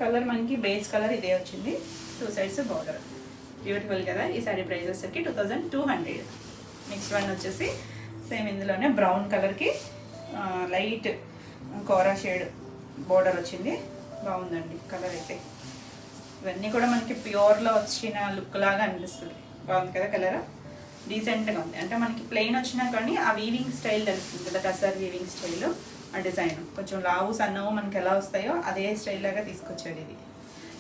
కలర్ మనకి బేస్ కలర్ ఇదే వచ్చింది, 2 సైడ్స్ బార్డర్, బ్యూటిఫుల్ కదా. ఈ సారీ ప్రైస్ వచ్చేసరికి 2200. నెక్స్ట్ వన్ వచ్చేసి సేమ్ ఇందులోనే బ్రౌన్ కలర్కి లైట్ కోరా షేడ్ బార్డర్ వచ్చింది, బాగుందండి కలర్ అయితే. ఇవన్నీ కూడా మనకి ప్యూర్లో వచ్చిన లుక్ లాగా అనిపిస్తుంది, బాగుంది కదా కలర్, డీసెంట్గా ఉంది. అంటే మనకి ప్లెయిన్ వచ్చినా కానీ ఆ వీవింగ్ స్టైల్ తెలుస్తుంది కదా, టసర్ వీవింగ్ స్టైల్, ఆ డిజైన్ కొంచెం లావు సన్నవు మనకి ఎలా వస్తాయో అదే స్టైల్ లాగా తీసుకొచ్చాడు. ఇది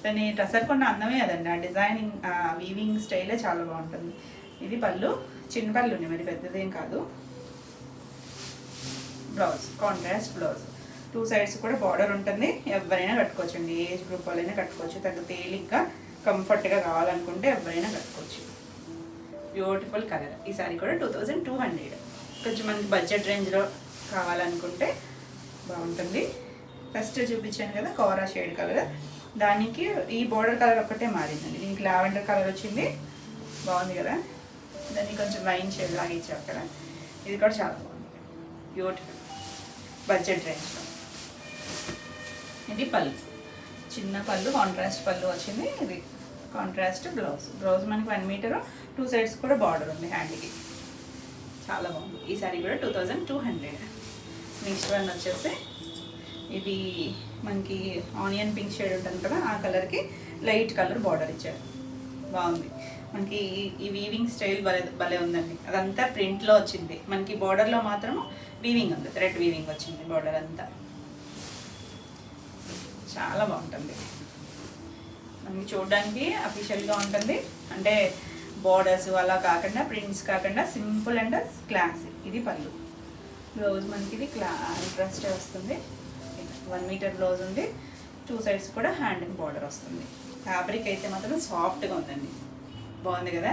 దాన్ని టసర్ కొన్న అందమే అదండి, ఆ డిజైనింగ్ ఆ వీవింగ్ స్టైలే చాలా బాగుంటుంది. ఇది పళ్ళు, చిన్న పళ్ళు ఉన్నాయి, మరి పెద్దదేం కాదు. బ్లౌజ్ కాంట్రాస్ట్ బ్లౌజ్, 2 సైడ్స్ కూడా బార్డర్ ఉంటుంది, ఎవరైనా కట్టుకోవచ్చండి, ఏజ్ గ్రూప్ వాళ్ళైనా కట్టుకోవచ్చు, తగ్గ తేలిగ్గా కంఫర్ట్గా కావాలనుకుంటే ఎవరైనా కట్టుకోవచ్చు. Beautiful colour. ఈ సారీ కూడా 2200. కొంచెం మనకి బడ్జెట్ రేంజ్లో కావాలనుకుంటే బాగుంటుంది. ఫస్ట్ చూపించాను కదా కోరా షేడ్ కలర్, దానికి ఈ బోర్డర్ కలర్ ఒక్కటే మారిందండి, దీనికి లావెండర్ కలర్ వచ్చింది, బాగుంది కదా. దాన్ని కొంచెం వైన్ షేడ్ లాగా ఇచ్చారు కదా, ఇది కూడా చాలా బాగుంది, బ్యూటిఫుల్ బడ్జెట్ రేంజ్లో. ఇది పళ్ళు, చిన్న పళ్ళు, కాంట్రాస్ట్ పళ్ళు వచ్చింది. ఇది కాంట్రాస్ట్ బ్లౌజ్ మనకి 1 మీటర్, 2 సైడ్స్ కూడా బార్డర్ ఉంది హ్యాండ్కి, చాలా బాగుంది. ఈ సారీ కూడా 2200. నెక్స్ట్ వన్ వచ్చేసి ఇది మనకి ఆనియన్ పింక్ షేడ్ ఉంటుంది కదా, ఆ కలర్కి లైట్ కలర్ బార్డర్ ఇచ్చారు, బాగుంది. మనకి ఈ వీవింగ్ స్టైల్ భలే ఉందండి, అదంతా ప్రింట్లో వచ్చింది. మనకి బార్డర్లో మాత్రం వీవింగ్ ఉంది, థ్రెడ్ వీవింగ్ వచ్చింది బార్డర్ అంతా, చాలా బాగుంటుంది. మనకి చూడడానికి అఫీషియల్గా ఉంటుంది, అంటే బార్డర్స్ అలా కాకుండా, ప్రింట్స్ కాకుండా సింపుల్ అండ్ క్లాసీ. ఇది పళ్ళు, బ్లౌజ్ మనకి ఇది కాంట్రాస్ట్ వస్తుంది. 1 మీటర్ బ్లౌజ్ ఉంది. 2 సైడ్స్ కూడా హ్యాండ్ బార్డర్ వస్తుంది. ఫ్యాబ్రిక్ అయితే మాత్రం సాఫ్ట్గా ఉందండి, బాగుంది కదా.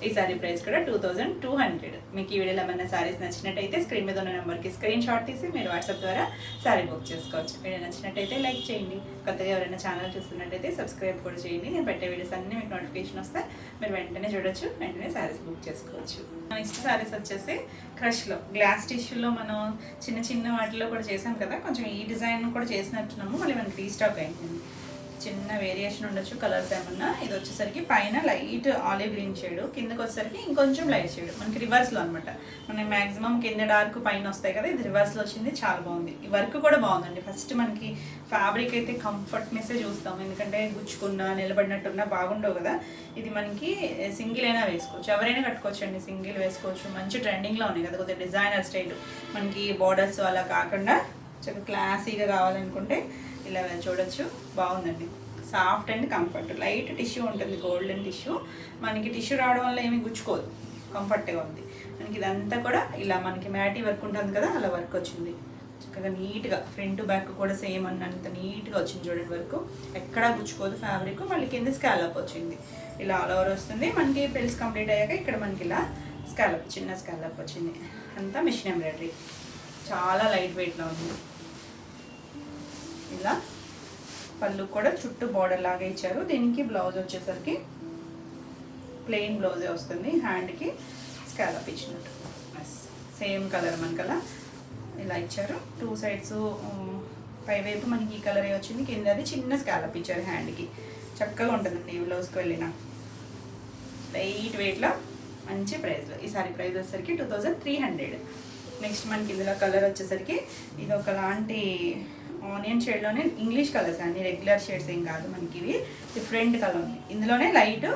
ఈ సారీ ప్రైస్ కూడా 2200. మీకు ఈ వీడియోలో ఏమైనా సారీస్ నచ్చినట్టయితే స్క్రీన్ మీద ఉన్న నెంబర్కి స్క్రీన్ షాట్ తీసి మీరు వాట్సాప్ ద్వారా సారీ బుక్ చేసుకోవచ్చు. వీడియో నచ్చినట్టయితే లైక్ చేయండి. కొత్తగా ఎవరైనా ఛానల్ చూస్తున్నట్టయితే సబ్స్క్రైబ్ కూడా చేయండి. నేను పెట్టే వీడియోస్ అన్నీ మీకు నోటిఫికేషన్ వస్తే మీరు వెంటనే చూడొచ్చు, వెంటనే సారీస్ బుక్ చేసుకోవచ్చు. నెక్స్ట్ సారీస్ వచ్చేసి క్రష్లో గ్లాస్ టిష్యూలో మనం చిన్న చిన్న వాటిలో కూడా చేసాం కదా, కొంచెం ఈ డిజైన్ కూడా చేసినట్టున్నాము. మళ్ళీ మనకి రీస్టాక్ అయింది. చిన్న వేరియేషన్ ఉండొచ్చు కలర్స్ ఏమన్నా. ఇది వచ్చేసరికి పైన లైట్ ఆలివ్ గ్రీన్ షేడ్, కిందకి వచ్చేసరికి ఇంకొంచెం లైట్ షేడ్, మనకి రివర్స్లో అనమాట. మనకి మ్యాక్సిమం కింద డార్క్ పైన వస్తాయి కదా, ఇది రివర్స్లో వచ్చింది. చాలా బాగుంది. ఈ వర్క్ కూడా బాగుందండి. ఫస్ట్ మనకి ఫ్యాబ్రిక్ అయితే కంఫర్ట్నెస్సే చూస్తాం, ఎందుకంటే గుచ్చుకున్నా నిలబడినట్టున్నా బాగుండవు కదా. ఇది మనకి సింగిల్ అయినా వేసుకోవచ్చు, ఎవరైనా కట్టుకోవచ్చు అండి. సింగిల్ వేసుకోవచ్చు. మంచి ట్రెండింగ్లో ఉన్నాయి కదా, కొద్దిగా డిజైనర్ స్టైల్, మనకి బార్డర్స్ అలా కాకుండా చాలా క్లాసీగా కావాలనుకుంటే ఇలా చూడొచ్చు. బాగుందండి. Soft and comfort. Light tissue ఉంటుంది, గోల్డెన్ టిష్యూ. మనకి టిష్యూ రావడం వల్ల ఏమీ గుచ్చుకోదు, కంఫర్ట్గా ఉంది. మనకి ఇదంతా కూడా ఇలా మనకి మ్యాటీ వర్క్ ఉంటుంది కదా, అలా వర్క్ వచ్చింది. చక్కగా నీట్గా ఫ్రంట్ బ్యాక్ కూడా సేమ్ అన్నంత నీట్గా వచ్చింది చూడండి. వర్క్ ఎక్కడా గుచ్చుకోదు ఫ్యాబ్రిక్. మళ్ళీ కింద స్కాలప్ వచ్చింది, ఇలా ఆల్ ఓవర్ వస్తుంది. మనకి పెల్స్ కంప్లీట్ అయ్యాక ఇక్కడ మనకి ఇలా స్కాలప్, చిన్న స్కాలప్ వచ్చింది. అంతా మిషన్ ఎంబ్రాయిడరీ, చాలా లైట్ వెయిట్లో ఉంది. ఇలా పళ్ళు కూడా చుట్టూ బార్డర్ లాగా ఇచ్చారు. దీనికి బ్లౌజ్ వచ్చేసరికి ప్లెయిన్ బ్లౌజే వస్తుంది. హ్యాండ్కి స్కాలప్ ఇచ్చినట్టు సేమ్ కలర్ మనకలా ఇలా ఇచ్చారు. 2 సైడ్స్ పైవైపు మనకి ఈ కలరే వచ్చింది, కింద అది చిన్న స్కాలప్ ఇచ్చారు హ్యాండ్కి. చక్కగా ఉంటుందండి ఈ బ్లౌజ్కి వెళ్ళిన. లైట్ వెయిట్లో మంచి ప్రైస్లో. ఈ సారీ ప్రైస్ వచ్చేసరికి 2300. నెక్స్ట్ మనకి ఇందులో కలర్ వచ్చేసరికి ఇది ఒకలాంటి ఆనియన్ షేడ్లోనే ఇంగ్లీష్ కలర్స్ అండి, రెగ్యులర్ షేడ్స్ ఏం కాదు. మనకి ఇవి డిఫరెంట్ కలర్ ఉంది. ఇందులోనే లైట్,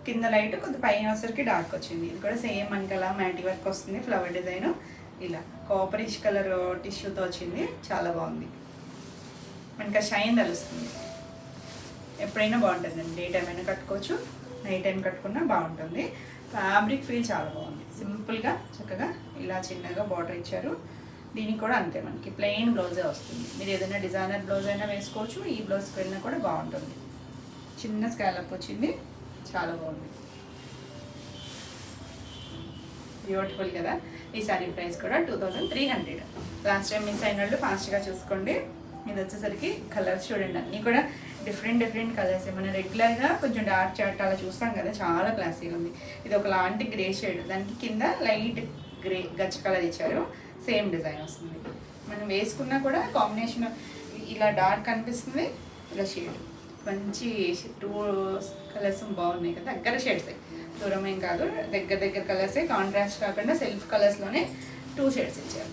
కింద లైట్, కొద్ది పైన వచ్చేసరికి డార్క్ వచ్చింది. ఇది కూడా సేమ్ మనకి అలా మ్యాటీ వర్క్ వస్తుంది, ఫ్లవర్ డిజైన్. ఇలా కాపరిష్ కలర్ టిష్యూతో వచ్చింది, చాలా బాగుంది. మనకి షైన్ తెలుస్తుంది. ఎప్పుడైనా బాగుంటుందండి. డే టైం అయినా కట్టుకోవచ్చు, నైట్ టైం కట్టుకున్నా బాగుంటుంది. ఫ్యాబ్రిక్ ఫీల్ చాలా బాగుంది. సింపుల్గా చక్కగా ఇలా చిన్నగా బార్డర్ ఇచ్చారు. దీనికి కూడా అంతే, మనకి ప్లెయిన్ బ్లౌజే వస్తుంది. మీరు ఏదైనా డిజైనర్ బ్లౌజ్ అయినా వేసుకోవచ్చు, ఈ బ్లౌజ్కి వెళ్ళినా కూడా బాగుంటుంది. చిన్న స్కాలప్ వచ్చింది, చాలా బాగుంది. బ్యూటిఫుల్ కదా. ఈ సారీ ప్రైస్ కూడా 2300. లాస్ట్ టైం మిస్ అయినట్టు ఫాస్ట్గా చూసుకోండి. ఇది వచ్చేసరికి కలర్స్ చూడండి, అన్నీ కూడా డిఫరెంట్ కలర్స్. మనం రెగ్యులర్గా కొంచెం డార్క్ చాట్ అలా చూస్తాం కదా, చాలా క్లాసీగా ఉంది. ఇది ఒకలాంటి గ్రే షేడ్, దానికి కింద లైట్ గ్రే గచ్చ కలర్ ఇచ్చారు. సేమ్ డిజైన్ వస్తుంది. మనం వేసుకున్నా కూడా కాంబినేషన్ ఇలా డార్క్ అనిపిస్తుంది, ఇలా షేడ్ మంచి 2 కలర్స్ బాగున్నాయి కదా. దగ్గర షేడ్సే, దూరం ఏం కాదు, దగ్గర కలర్సే. కాంట్రాస్ట్ కాకుండా సెల్ఫ్ కలర్స్లోనే 2 షేడ్స్ ఇచ్చారు.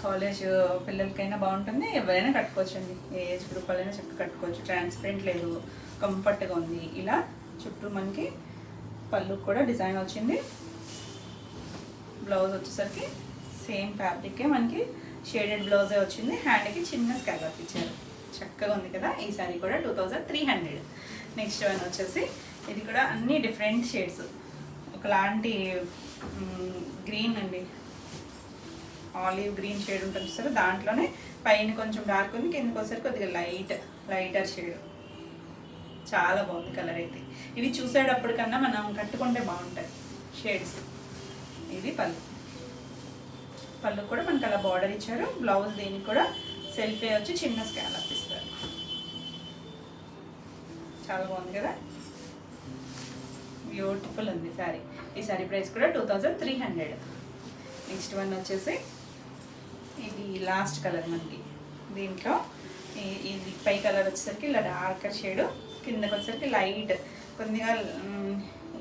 కాలేజ్ పిల్లలకైనా బాగుంటుంది, ఎవరైనా కట్టుకోవచ్చు అండి. ఏ ఏజ్ గ్రూప్ వాళ్ళైనా చక్కగా కట్టుకోవచ్చు. ట్రాన్స్పరెంట్ లేదు, కంఫర్ట్గా ఉంది. ఇలా చుట్టూ మనకి పళ్ళు కూడా డిజైన్ వచ్చింది. బ్లౌజ్ వచ్చేసరికి సేమ్ ఫ్యాబ్రికే మనకి షేడెడ్ బ్లౌజే వచ్చింది. హ్యాండ్కి చిన్న స్కాలప్ ఇచ్చారు. చక్కగా ఉంది కదా. ఈ సారీ కూడా 2300. నెక్స్ట్ వన్ వచ్చేసి ఇది కూడా అన్ని డిఫరెంట్ షేడ్స్. ఒకలాంటి గ్రీన్ అండి, ఆలివ్ గ్రీన్ షేడ్ ఉంటుంది చూసారు, దాంట్లోనే పైన కొంచెం డార్క్ ఉంది, కిందకి వచ్చేసరికి కొద్దిగా లైటర్ షేడ్. చాలా బాగుంది కలర్ అయితే. ఇవి చూసేటప్పటికన్నా మనం కట్టుకుంటే బాగుంటాయి షేడ్స్. ఇది పళ్ళు కూడా మనకి అలా బార్డర్ ఇచ్చారు. బ్లౌజ్ దీనికి కూడా సెల్ఫే వచ్చి చిన్న స్కాలప్ ఇస్తారు. చాలా బాగుంది కదా, బ్యూటిఫుల్ ఉంది సారీ. ఈ సారీ ప్రైస్ కూడా 2300. నెక్స్ట్ వన్ వచ్చేసి ఇది లాస్ట్ కలర్ మనకి. దీంట్లో ఇది పై కలర్ వచ్చేసరికి ఇలా డార్కర్ షేడ్, కిందకి వచ్చేసరికి లైట్ కొద్దిగా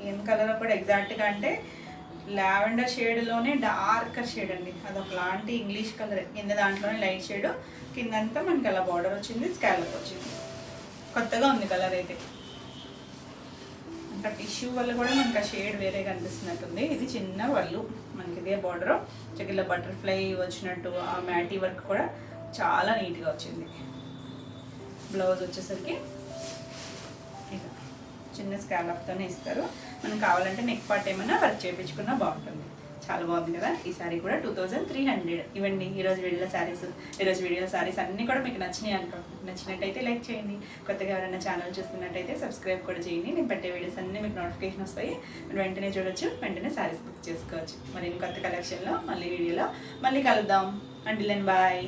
ఏం కలర్ కూడా ఎగ్జాక్ట్గా అంటే లావెండర్ షేడ్లోనే డార్కర్ షేడ్ అండి. అదొకలాంటి ఇంగ్లీష్ కలర్. కింద దాంట్లోనే లైట్ షేడ్, కిందంతా మనకి అలా బార్డర్ వచ్చింది, స్కాలప్ వచ్చింది. కొత్తగా ఉంది కలర్ అయితే. ఇంకా టిష్యూ వల్ల కూడా మనకి ఆ షేడ్ వేరే కనిపిస్తున్నట్టుంది. ఇది చిన్న వాళ్ళు మనకి ఇదే బార్డర్, ఇలా బటర్ఫ్లై వచ్చినట్టు ఆ మ్యాటీ వర్క్ కూడా చాలా నీట్గా వచ్చింది. బ్లౌజ్ వచ్చేసరికి ఇలా చిన్న స్కాలప్తోనే ఇస్తారు. మనం కావాలంటే నెక్ పార్ట్ ఏమైనా వర్క్ చేయించుకున్నా బాగుంటుంది. చాలా బాగుంది కదా. ఈ శారీ కూడా 2300. ఇవ్వండి ఈరోజు వీడియోలో శారీస్ అన్నీ కూడా మీకు నచ్చినాయి అనుకో. నచ్చినట్టయితే లైక్ చేయండి. కొత్తగా ఎవరైనా ఛానల్ చూస్తున్నట్టయితే సబ్స్క్రైబ్ కూడా చేయండి. నేను పెట్టే వీడియోస్ అన్నీ మీకు నోటిఫికేషన్ వస్తాయి. మీరు వెంటనే చూడొచ్చు, వెంటనే శారీస్ బుక్ చేసుకోవచ్చు. మరి కొత్త కలెక్షన్లో వీడియోలో మళ్ళీ కలుద్దాం. Until then bye.